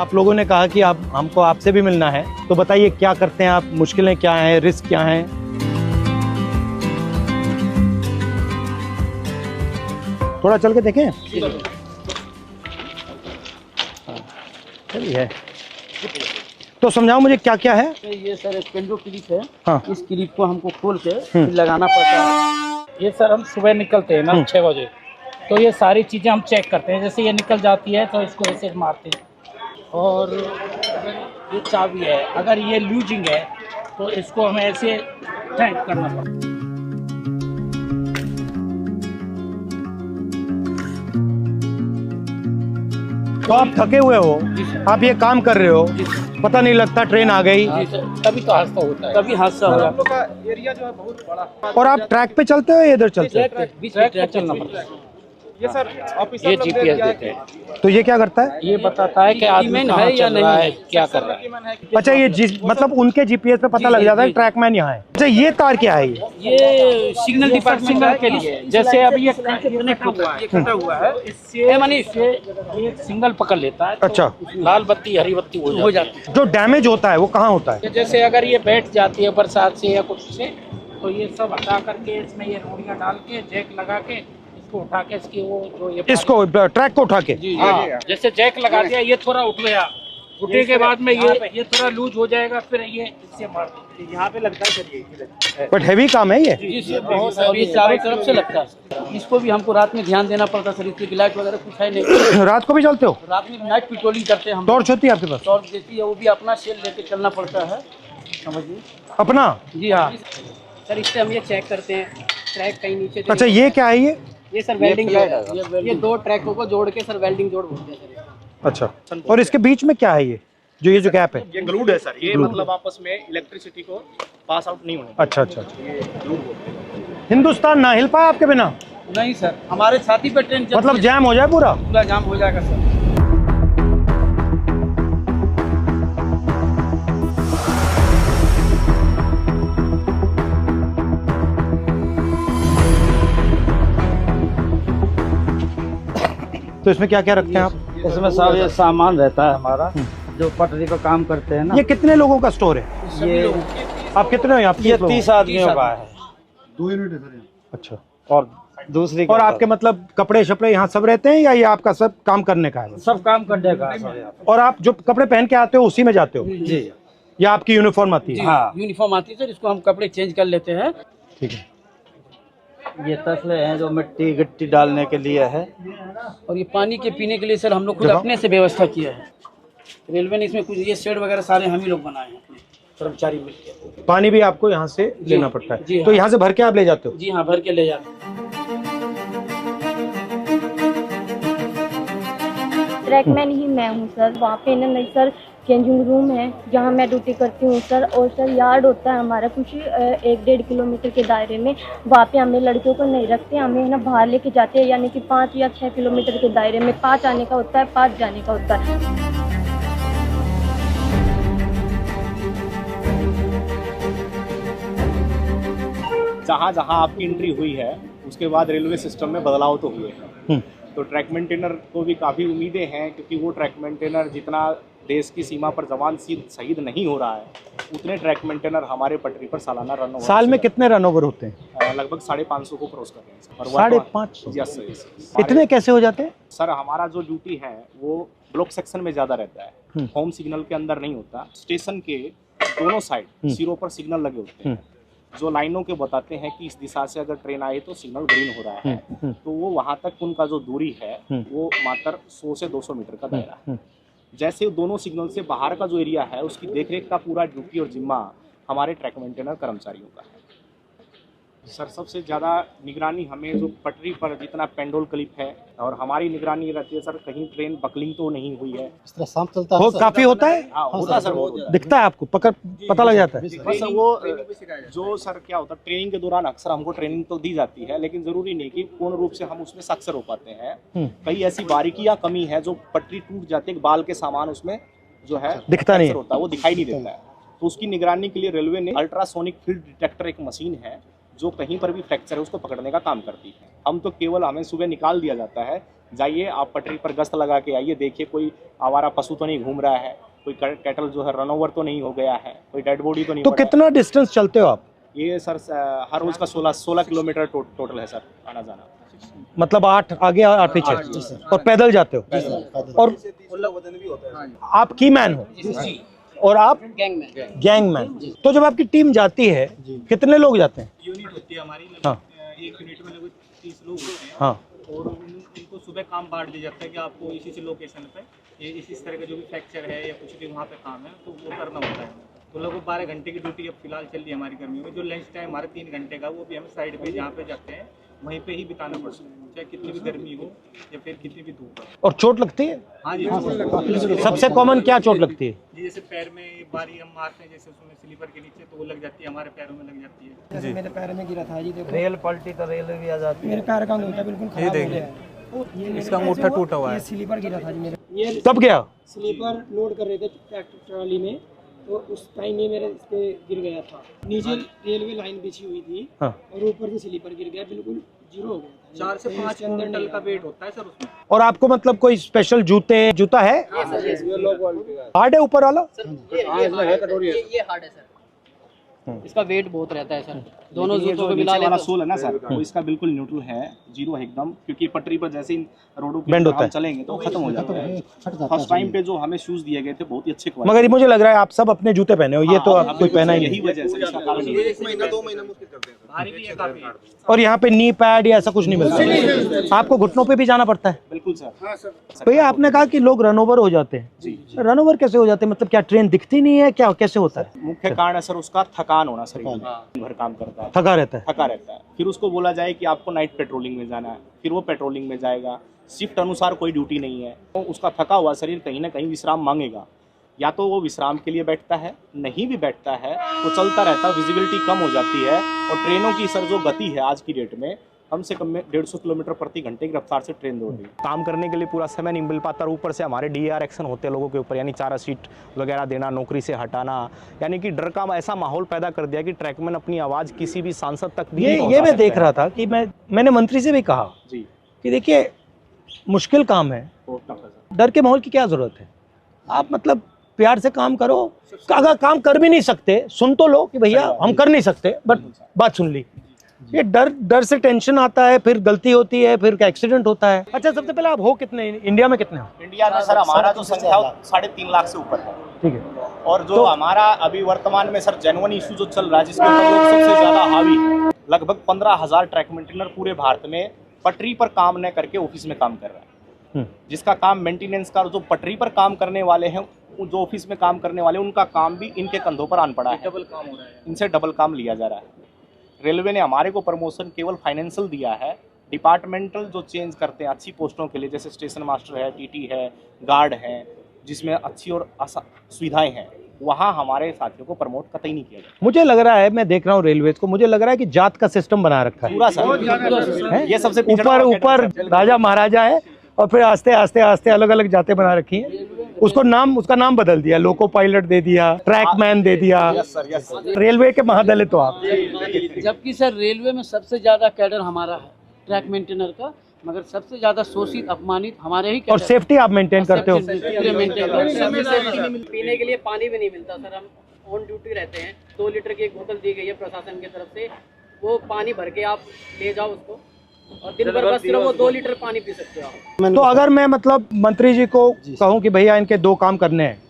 आप लोगों ने कहा कि आप हमको आपसे भी मिलना है, तो बताइए क्या करते हैं आप, मुश्किलें क्या हैं, रिस्क क्या हैं? थोड़ा चल के देखें। चलिए, तो समझाओ मुझे क्या क्या है। ये सर स्पेंडो क्लिप है। हाँ। इस क्लिप को हमको खोल के फिर लगाना पड़ता है। ये सर हम सुबह निकलते हैं ना 6 बजे, तो ये सारी चीज़ें हम चेक करते हैं। जैसे ये निकल जाती है तो इसको ऐसे मारते हैं। और ये चाबी है, अगर ये लूजिंग है तो इसको हमें ऐसे टाइट करना पड़ता है। तो आप थके हुए हो, आप ये काम कर रहे हो, पता नहीं लगता ट्रेन आ गई। तभी तो हादसा होता है, तभी हादसा हो जाता है। एरिया जो है बहुत बड़ा। और आप ट्रैक पे चलते हो या इधर चलते हो? ट्रैक पे चलना पड़ता है। ये सर ऑफिसर ये लोग GPS क्या देते हैं। तो ये क्या करता है? ये बताता है कि आदमी है या नहीं है, क्या कर रहा है। अच्छा, ये मतलब उनके जीपीएस पे पता लग जाता है ट्रैक मैन यहाँ है। अच्छा, ये तार क्या है? ये सिग्नल डिपार्टमेंट के लिए, जैसे अभी ये कनेक्ट हुआ है, ये कटा हुआ है, इससे ये सिग्नल पकड़ लेता है। अच्छा। लाल बत्ती हरी बत्ती हो जाती है। जो डैमेज होता है वो कहाँ होता है? जैसे अगर ये बैठ जाती है बरसात से या कुछ से, तो ये सब हटा करके इसमें ये रोड़ियाँ डाल के जैक लगा के इसको उठा के इसकी वो जो ये इसको ट्रैक को उठा के? हाँ, जैसे जैक लगा दिया, ये थोड़ा उठ गया, उठने के बाद में ये थोड़ा लूज हो जाएगा, फिर ये इससे मार यहाँ पे लगता है। बट हैवी काम है ये। ये चारों तरफ से लगता है। इसको भी हमको रात में ध्यान देना पड़ता है सर, इसकी लाइट वगैरह कुछ है नहीं। रात को भी चलते हो? रात में नाइट पेट्रोलिंग करते हैं हम। टॉर्च होती है आपके पास? टॉर्च देती है, वो भी अपना सेल लेके चलना पड़ता है, समझिए। अपना? जी हाँ सर, इससे हम ये चेक करते हैं ट्रैक कहीं नीचे। अच्छा, ये क्या है? ये सर वेल्डिंग है। ये दो ट्रैकों को जोड़ के सर वेल्डिंग जोड़ बोलते हैं सर। अच्छा, और इसके बीच में क्या है? ये जो गैप है? ये ग्लूड है सर। ये मतलब आपस में इलेक्ट्रिसिटी को पास आउट नहीं होने। अच्छा अच्छा। हिंदुस्तान ना हिल पाया आपके बिना? नहीं सर, हमारे छाती पे ट्रेन मतलब जैम हो जाए पूरा? पूरा जाम हो जाएगा सर। तो इसमें क्या क्या रखते हैं आप? इसमें सब ये सामान रहता है हमारा, जो पटरी का काम करते हैं ना। ये कितने लोगों का स्टोर है? ये आप कितने हो यहाँ? ये 30 आदमियों का है। 2 यूनिट है सर। अच्छा। और दूसरी और आपके मतलब कपड़े शपड़े यहाँ सब रहते हैं या ये आपका सब काम करने का है? सब काम करने का है। और आप जो कपड़े पहन के आते हो उसी में जाते हो जी, या आपकी यूनिफॉर्म आती है? हाँ यूनिफॉर्म आती है सर, इसको हम कपड़े चेंज कर लेते हैं। ठीक है। ये तसले हैं जो मिट्टी गिट्टी डालने के लिए है, और ये पानी के पीने के लिए सर हम लोग खुद अपने से व्यवस्था किया है। रेलवे ने इसमें कुछ ये शेड वगैरह सारे हम ही लोग बनाए हैं, कर्मचारी मिलकर। पानी भी आपको यहाँ से लेना पड़ता है? जी हाँ। तो यहाँ से भर के आप ले जाते हो? जी हाँ, भर के ले जाते हैं। ट्रैकमैन ही मैं हूँ सर। वहाँ पे ना नहीं सर, चेंजिंग रूम है जहाँ मैं ड्यूटी करती हूँ सर। और सर यार्ड होता है हमारा कुछ 1-1.5 किलोमीटर के दायरे में। वहाँ पे हमें लड़कियों को नहीं रखते, हमें ना बाहर लेके जाते हैं, यानी कि 5 या 6 किलोमीटर के दायरे में। 5 आने का होता है, 5 जाने का होता है। जहाँ जहाँ आपकी एंट्री हुई है उसके बाद रेलवे सिस्टम में बदलाव तो हुए हैं। तो ट्रैक मेंटेनर को भी काफ़ी उम्मीदें हैं, क्योंकि वो ट्रैक मेंटेनर जितना देश की सीमा पर जवान शहीद नहीं हो रहा है, उतने ट्रैक मेंटेनर हमारे पटरी पर सालाना रन ओवर। साल में कितने रन ओवर होते हैं? लगभग 550 को क्रॉस कर रहे हैं। 550? Yes sir. इतने कैसे हो जाते हैं? सर हमारा जो ड्यूटी है वो ब्लॉक सेक्शन में ज़्यादा रहता है, होम सिग्नल के अंदर नहीं होता। स्टेशन के दोनों साइड सिरों पर सिग्नल लगे होते हैं, जो लाइनों के बताते हैं कि इस दिशा से अगर ट्रेन आई तो सिग्नल ग्रीन हो रहा है। तो वो वहाँ तक उनका जो दूरी है वो मात्र 100 से 200 मीटर का दायरा है। जैसे दोनों सिग्नल से बाहर का जो एरिया है उसकी देखरेख का पूरा ड्यूटी और जिम्मा हमारे ट्रैक मेंटेनर कर्मचारियों का है। सर सबसे ज़्यादा निगरानी हमें जो पटरी पर जितना पेंडोल क्लिप है, और हमारी निगरानी रहती है सर कहीं ट्रेन बकलिंग तो नहीं हुई है। इस तरह शाम चलता है। काफी होता है? हाँ होता है सर, बहुत दिखता है आपको? पता लग जाता है? बस वो जो सर क्या होता है, ट्रेनिंग के दौरान अक्सर हमको ट्रेनिंग तो दी जाती है, लेकिन जरूरी नहीं कि पूर्ण रूप से हम उसमें सक्सेस हो पाते हैं। कई ऐसी बारीकियां कमी है जो पटरी टूट जाती है, बाल के सामान उसमें जो है दिखता नहीं होता है, वो दिखाई नहीं देता है। तो उसकी निगरानी के लिए रेलवे ने अल्ट्रासोनिक फील्ड डिटेक्टर एक मशीन है जो कहीं पर भी फ्रैक्चर है उसको पकड़ने का काम करती है। हम तो केवल, हमें सुबह निकाल दिया जाता है, जाइए आप पटरी पर गश्त लगा के आइए, देखिए कोई आवारा पशु तो नहीं घूम रहा है, कोई कैटल जो है रन ओवर तो नहीं हो गया है, कोई डेड बॉडी तो नहीं। तो कितना डिस्टेंस चलते हो आप? ये सर हर रोज का 16 किलोमीटर टोटल है सर, आना जाना। मतलब 8 आगे 8 पीछे, और पैदल जाते हो? और आप की मैन हो और आप गैंगमैन। तो जब आपकी टीम जाती है कितने लोग जाते हैं? यूनिट होती है हमारी, हाँ। एक यूनिट में लगभग 30 लोग होते हैं। हाँ। और उनको सुबह काम बांट दिया जाता है कि आपको इसी लोकेशन पे ये इसी तरह का जो भी फ्रैक्चर है या कुछ भी वहाँ पे काम है तो वो करना होता है। तो लगभग 12 घंटे की ड्यूटी अब फिलहाल चल रही है हमारी गर्मियों में। जो लंच टाइम हमारा 3 घंटे का, वो भी हमें साइड पे जहाँ पे जाते हैं वहीं पे ही बिताना पड़ता है, चाहे कितनी भी गर्मी हो या फिर कितनी भी धूप हो। और चोट लगती है? हाँ जी, सबसे कॉमन क्या चोट लगती है? जी जैसे पैर में बारी हम मारते हैं, जैसे उसमें स्लीपर के नीचे, तो वो लग जाती है, हमारे पैरों में लग जाती है। जैसे मेरे पैर में गिरा था जी, देखो रेल पलटी तो रेल भी आ जाती है। मेरे पैर का अंगूठा बिल्कुल खराब हो गया है। इसका अंगूठा टूटा हुआ है। ये स्लीपर गिरा था जी मेरे। ये तब गया? स्लीपर लोड कर रहे थे ट्रैक्टर ट्रॉली में, तो उस टाइम ये मेरे इस पे गिर गया था। नीचे रेलवे लाइन बिछी हुई थी। हाँ। और ऊपर से स्लीपर गिर गया, बिल्कुल जीरो हो गया था। 4 से 5 क्विंटल का वेट होता है सर उसमें। और आपको मतलब कोई स्पेशल जूता है? हार्ड है ऊपर वाला? ये हार्ड है सर, इसका वेट बहुत रहता है सर। दोनों जूतों को मिला वाला सोल है ना सर, वो इसका बिल्कुल न्यूट्रल है, जीरो है एकदम, क्योंकि पटरी पर जैसे इन रोडों पे बेंड होता है, चलेंगे तो खत्म हो जाता है। फर्स्ट टाइम पे जो हमें शूज दिए गए थे बहुत ही अच्छे क्वालिटी, मगर मुझे लग रहा है आप सब अपने जूते पहने हो, ये तो आप कोई पहना ही यही नहीं। वजह से इसका कारण ये है। 1 महीना 2 महीना मुश्किल करते हैं, भारी भी है काफी। और यहाँ पे नी पैड या ऐसा कुछ नहीं मिलता? आपको घुटनों पे भी जाना पड़ता है? बिल्कुल सर। भैया आपने कहा कि लोग रन ओवर हो जाते हैं, रन ओवर कैसे हो जाते हैं? मतलब क्या ट्रेन दिखती नहीं है, क्या कैसे होता है? मुख्य कारण है सर उसका थकान होना, शरीर में भर काम करता है, थका रहता है। थका रहता है। फिर उसको बोला जाए कि आपको नाइट पेट्रोलिंग में जाना है, फिर वो पेट्रोलिंग में जाएगा, शिफ्ट अनुसार कोई ड्यूटी नहीं है, तो उसका थका हुआ शरीर कहीं ना कहीं विश्राम मांगेगा। या तो वो विश्राम के लिए बैठता है, नहीं भी बैठता है तो चलता रहता है, विजिबिलिटी कम हो जाती है। और ट्रेनों की सर जो गति है आज की डेट में, कम से कम में 150 किलोमीटर प्रति घंटे की रफ्तार से ट्रेन दौड़ रही है। काम करने के लिए पूरा समय नहीं मिल पाता, और ऊपर से हमारे DAR एक्शन होते हैं लोगों के ऊपर, यानी चारा सीट वगैरह देना, नौकरी से हटाना, यानी कि डर का ऐसा माहौल पैदा कर दिया कि ट्रैकमैन अपनी आवाज़ किसी भी सांसद तक भी ये मैं देख रहा था कि मैंने मंत्री से भी कहा जी कि देखिए मुश्किल काम है, डर के माहौल की क्या जरूरत है? आप मतलब प्यार से काम करो। अगर काम कर भी नहीं सकते, सुन तो लो कि भैया हम कर नहीं सकते, बट बात सुन ली। ये डर से टेंशन आता है, फिर गलती होती है, फिर एक्सीडेंट होता है। अच्छा, सबसे पहले आप हो कितने, इंडिया में कितने हो? इंडिया में सर हमारा जो संख्या 3.5 लाख से ऊपर है। ठीक है। और जो हमारा अभी वर्तमान में सर जेन्युइन इशू जो चल रहा है, जिसके ऊपर लोग सबसे ज्यादा हावी है, लगभग 15,000 ट्रैक मेंटेनर पूरे भारत में पटरी पर काम न करके ऑफिस में काम कर रहे हैं। जिसका काम मेंटेनेंस का, जो पटरी पर काम करने वाले हैं, जो ऑफिस में काम करने वाले, उनका काम भी इनके कंधों पर आन पड़ा है, डबल काम हो रहा है, इनसे डबल काम लिया जा रहा है। रेलवे ने हमारे को प्रमोशन केवल फाइनेंशियल दिया है, डिपार्टमेंटल जो चेंज करते हैं अच्छी पोस्टों के लिए, जैसे स्टेशन मास्टर है, TT है, गार्ड है, जिसमें अच्छी और सुविधाएं हैं, वहाँ हमारे साथियों को प्रमोट कतई नहीं किया जाता। मुझे लग रहा है, मैं देख रहा हूँ रेलवेज को, मुझे लग रहा है कि जात का सिस्टम बना रखा है पूरा सर, ये सबसे ऊपर राजा महाराजा है, और फिर आस्ते आस्ते आस्ते अलग अलग जातें बना रखी हैं। उसका नाम बदल दिया, लोको पायलट दे दिया, ट्रैकमैन दे दिया। रेलवे के महादल है तो आप। जबकि सर रेलवे में सबसे ज्यादा कैडर हमारा है ट्रैक मेंटेनर का, मगर सबसे ज्यादा शोषित अपमानित हमारे ही। और सेफ्टी आप मेंटेन करते हो? पीने के लिए पानी भी नहीं मिलता सर, हम ऑन ड्यूटी रहते हैं। 2 लीटर की एक बोतल दी गई है प्रशासन की तरफ से, वो पानी भर के आप ले जाओ उसको, और दिन भर बस सिर्फ वो 2 लीटर पानी पी सकते हो आप। तो अगर मैं मतलब मंत्री जी को कहूँ कि भैया इनके 2 काम करने हैं,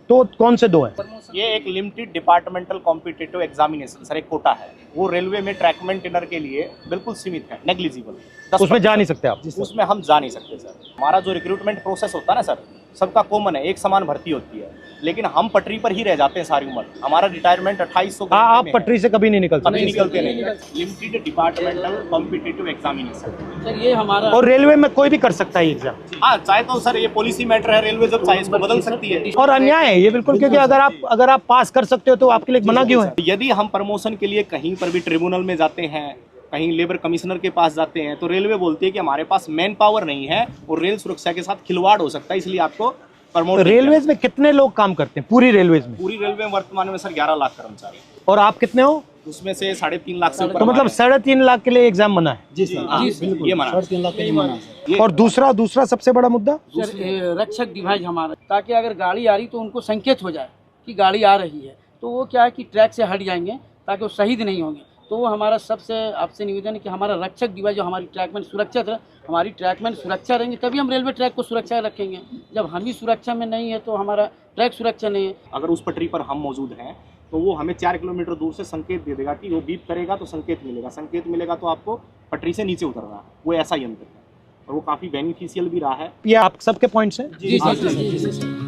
तो कौन से 2 हैं? ये एक limited departmental competitive examination sir, एक कोटा है, वो रेलवे में ट्रैक मेंटेनर के लिए बिल्कुल सीमित है, नेग्लिजिबल। उसमें जा नहीं सकते आप? उसमें हम जा नहीं सकते सर। हमारा जो रिक्रूटमेंट प्रोसेस होता है ना सर, सबका कॉमन है, एक समान भर्ती होती है, लेकिन हम पटरी पर ही रह जाते हैं सारी उम्र। हमारा रिटायरमेंट 2800। आप पटरी से कभी नहीं निकलते? कभी निकलते नहीं। Limited departmental competitive examination sir, ये हमारा। और रेलवे में कोई भी कर सकता है एग्जाम? हाँ, चाहे तो सर ये पॉलिसी मैटर है, रेलवे जब चाहे इसको बदल सकती है। और अन्याय है ये बिल्कुल, क्योंकि अगर आप पास कर सकते हो तो आपके लिए मना क्यों है? यदि हम प्रमोशन के लिए कहीं पर भी ट्रिब्यूनल में जाते हैं, कहीं लेबर कमिश्नर के पास जाते हैं, तो रेलवे बोलती है कि हमारे पास मैन पावर नहीं है और रेल सुरक्षा के साथ खिलवाड़ हो सकता है, इसलिए आपको प्रमोट। रेलवेज में कितने लोग काम करते हैं पूरी रेलवेज में? पूरी रेलवे में वर्तमान में सर 11 लाख कर्मचारी। और आप कितने हो? उसमें से 3.5 लाख से ऊपर तो मतलब 3.5 लाख के लिए एग्जाम बना है। जी सर, हाँ, बिल्कुल ये मना 3.5 लाख के लिए मना है सर। और दूसरा सबसे बड़ा मुद्दा सर रक्षक डिवाइस हमारा, ताकि अगर गाड़ी आ रही तो उनको संकेत हो जाए कि गाड़ी आ रही है, तो वो क्या है कि ट्रैक से हट जाएंगे ताकि वो शहीद नहीं होंगे। तो वो हमारा सबसे आपसे निवेदन है कि हमारा रक्षक डिवाइस जो हमारी ट्रैकमैन सुरक्षित रहे, हमारी ट्रैकमैन सुरक्षा रहेंगे तभी हम रेलवे ट्रैक को सुरक्षा रखेंगे। जब हम ही सुरक्षा में नहीं है तो हमारा ट्रैक सुरक्षा नहीं है। अगर उस पटरी पर हम मौजूद हैं तो वो हमें 4 किलोमीटर दूर से संकेत दे देगा कि वो बीप करेगा तो संकेत मिलेगा तो आपको पटरी से नीचे उतरना है। वो ऐसा यंत्र है और वो काफ़ी बेनिफिशियल भी रहा है। ये आप सबके पॉइंट्स हैं। जी सर।